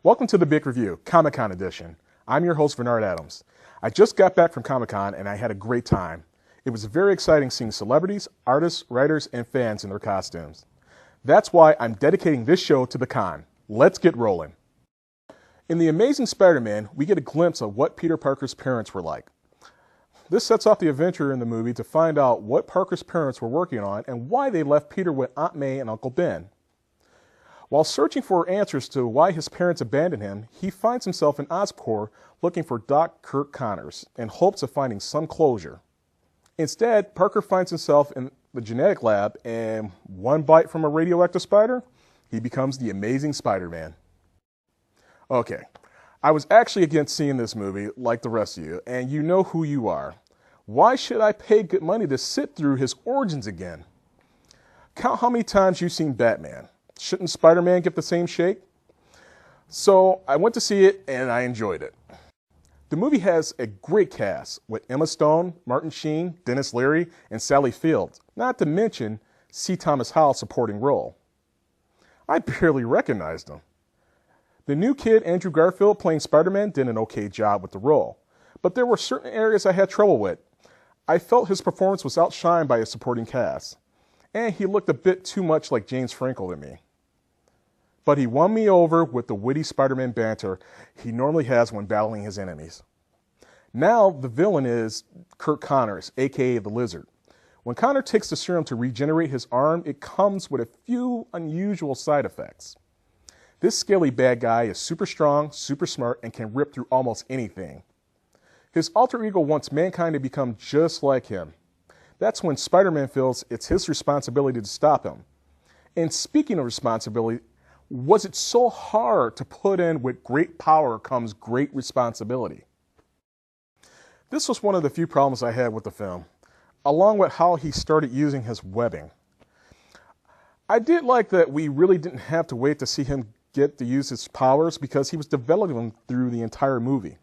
Welcome to the Big Review, Comic-Con edition. I'm your host, Vernard Adams. I just got back from Comic-Con and I had a great time. It was very exciting seeing celebrities, artists, writers, and fans in their costumes. That's why I'm dedicating this show to the con. Let's get rolling. In The Amazing Spider-Man, we get a glimpse of what Peter Parker's parents were like. This sets off the adventure in the movie to find out what Parker's parents were working on and why they left Peter with Aunt May and Uncle Ben. While searching for answers to why his parents abandoned him, he finds himself in Oscorp looking for Doc Kirk Connors in hopes of finding some closure. Instead, Parker finds himself in the genetic lab, and one bite from a radioactive spider, he becomes the Amazing Spider-Man. Okay, I was actually against seeing this movie like the rest of you, and you know who you are. Why should I pay good money to sit through his origins again? Count how many times you've seen Batman. Shouldn't Spider-Man get the same shake? So I went to see it and I enjoyed it. The movie has a great cast with Emma Stone, Martin Sheen, Dennis Leary, and Sally Field, not to mention C. Thomas Howell's supporting role. I barely recognized him. The new kid, Andrew Garfield, playing Spider-Man, did an okay job with the role, but there were certain areas I had trouble with. I felt his performance was outshined by his supporting cast, and he looked a bit too much like James Franco to me. But he won me over with the witty Spider-Man banter he normally has when battling his enemies. Now the villain is Kirk Connors, aka the Lizard. When Connor takes the serum to regenerate his arm, it comes with a few unusual side effects. This scaly bad guy is super strong, super smart, and can rip through almost anything. His alter ego wants mankind to become just like him. That's when Spider-Man feels it's his responsibility to stop him. And speaking of responsibility, was it so hard to put in with great power comes great responsibility? This was one of the few problems I had with the film, along with how he started using his webbing. I did like that we really didn't have to wait to see him get to use his powers because he was developing them through the entire movie.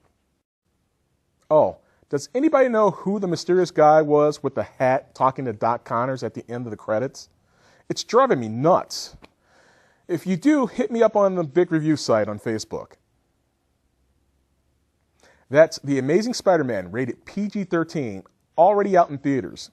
Oh, does anybody know who the mysterious guy was with the hat talking to Doc Connors at the end of the credits? It's driving me nuts. If you do, hit me up on the Big Review site on Facebook. That's The Amazing Spider-Man, rated PG-13, already out in theaters.